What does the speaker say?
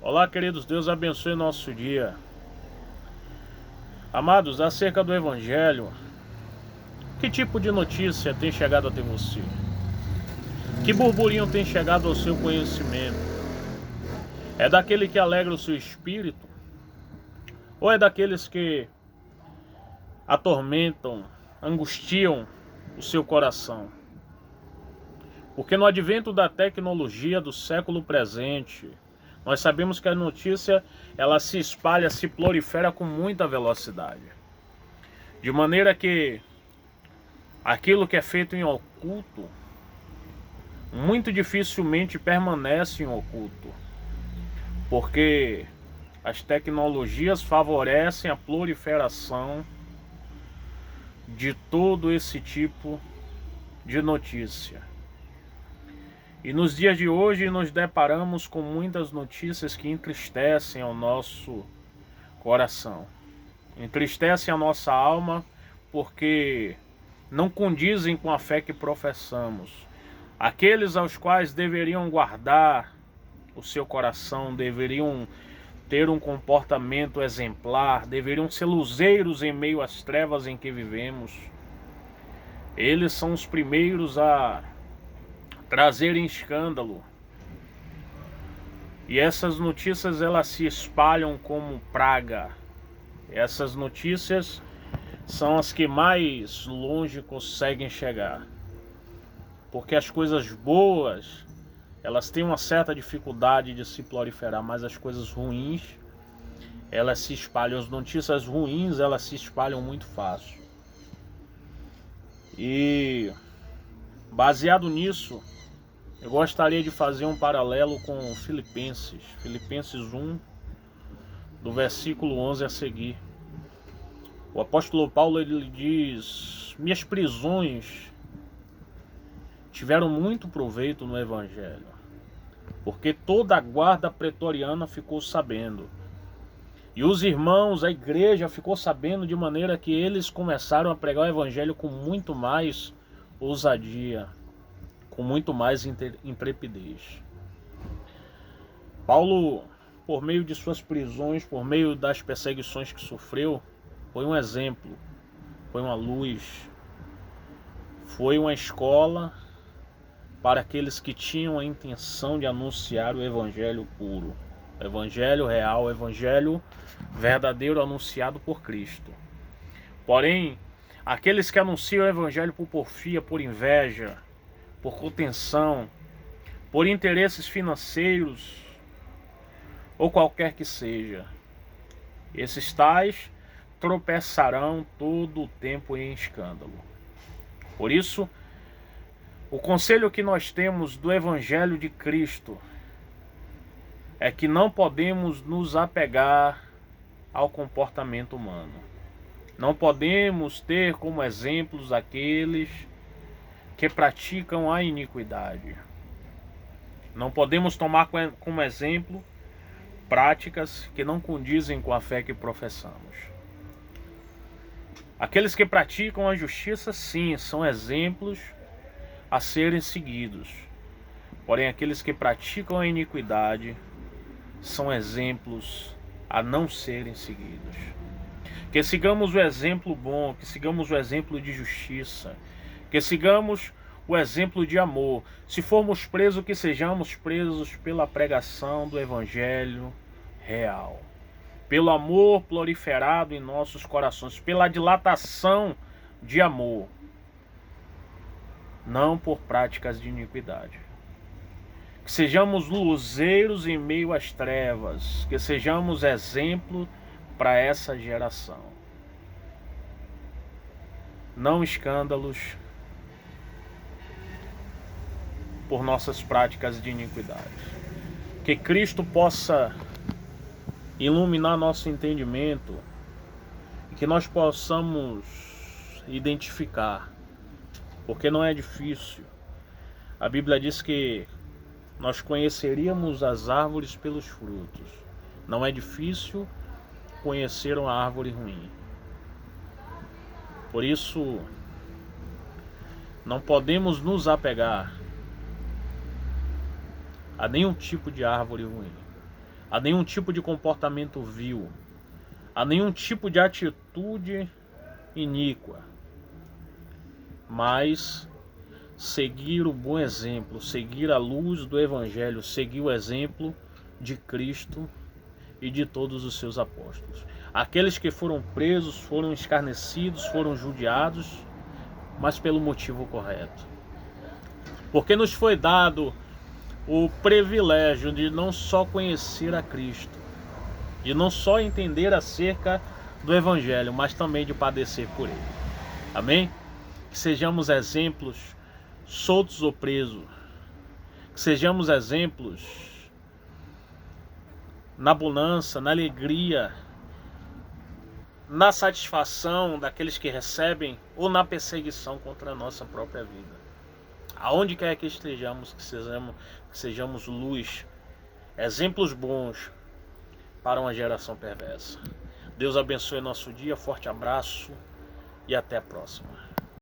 Olá, queridos, Deus abençoe nosso dia. Amados, acerca do Evangelho, que tipo de notícia tem chegado até você? Que burburinho tem chegado ao seu conhecimento? É daquele que alegra o seu espírito? Ou é daqueles que atormentam, angustiam o seu coração? Porque no advento da tecnologia do século presente, nós sabemos que a notícia ela se espalha, se prolifera com muita velocidade. De maneira que aquilo que é feito em oculto, muito dificilmente permanece em oculto. Porque as tecnologias favorecem a proliferação de todo esse tipo de notícia. E nos dias de hoje nos deparamos com muitas notícias que entristecem ao nosso coração. Entristecem a nossa alma porque não condizem com a fé que professamos. Aqueles aos quais deveriam guardar o seu coração, deveriam ter um comportamento exemplar, deveriam ser luzeiros em meio às trevas em que vivemos. Eles são os primeiros a trazerem escândalo. E essas notícias elas se espalham como praga. Essas notícias são as que mais longe conseguem chegar. Porque as coisas boas, elas têm uma certa dificuldade de se proliferar, mas as coisas ruins, elas se espalham. As notícias ruins, elas se espalham muito fácil. E baseado nisso, eu gostaria de fazer um paralelo com Filipenses 1, do versículo 11 a seguir. O apóstolo Paulo ele diz: minhas prisões tiveram muito proveito no Evangelho, porque toda a guarda pretoriana ficou sabendo. E os irmãos, a igreja ficou sabendo, de maneira que eles começaram a pregar o Evangelho com muito mais ousadia, com muito mais intrepidez. Paulo, por meio de suas prisões, por meio das perseguições que sofreu, foi um exemplo, foi uma luz, foi uma escola para aqueles que tinham a intenção de anunciar o Evangelho puro, o Evangelho real, o Evangelho verdadeiro anunciado por Cristo. Porém, aqueles que anunciam o Evangelho por porfia, por inveja, por contenção, por interesses financeiros ou qualquer que seja, esses tais tropeçarão todo o tempo em escândalo. Por isso, o conselho que nós temos do Evangelho de Cristo é que não podemos nos apegar ao comportamento humano. Não podemos ter como exemplos aqueles que praticam a iniquidade. Não podemos tomar como exemplo práticas que não condizem com a fé que professamos. Aqueles que praticam a justiça, sim, são exemplos a serem seguidos. Porém, aqueles que praticam a iniquidade são exemplos a não serem seguidos. Que sigamos o exemplo bom, que sigamos o exemplo de justiça, que sigamos o exemplo de amor. Se formos presos, que sejamos presos pela pregação do Evangelho real, pelo amor proliferado em nossos corações, pela dilatação de amor, não por práticas de iniquidade. Que sejamos luzeiros em meio às trevas, que sejamos exemplo para essa geração. Não escândalos por nossas práticas de iniquidade. Que Cristo possa iluminar nosso entendimento e que nós possamos identificar, porque não é difícil. A Bíblia diz que nós conheceríamos as árvores pelos frutos. Não é difícil conhecer uma árvore ruim. Por isso, não podemos nos apegar a nenhum tipo de árvore ruim. a nenhum tipo de comportamento vil, a nenhum tipo de atitude iníqua, mas seguir o bom exemplo, seguir a luz do Evangelho, seguir o exemplo de Cristo e de todos os seus apóstolos. Aqueles que foram presos, foram escarnecidos, foram judiados, mas pelo motivo correto. Porque nos foi dado o privilégio de não só conhecer a Cristo, de não só entender acerca do Evangelho, mas também de padecer por ele. Amém? Que sejamos exemplos soltos ou presos, que sejamos exemplos na bonança, na alegria, na satisfação daqueles que recebem ou na perseguição contra a nossa própria vida. Aonde quer que estejamos, que sejamos luz, exemplos bons para uma geração perversa. Deus abençoe nosso dia, forte abraço e até a próxima.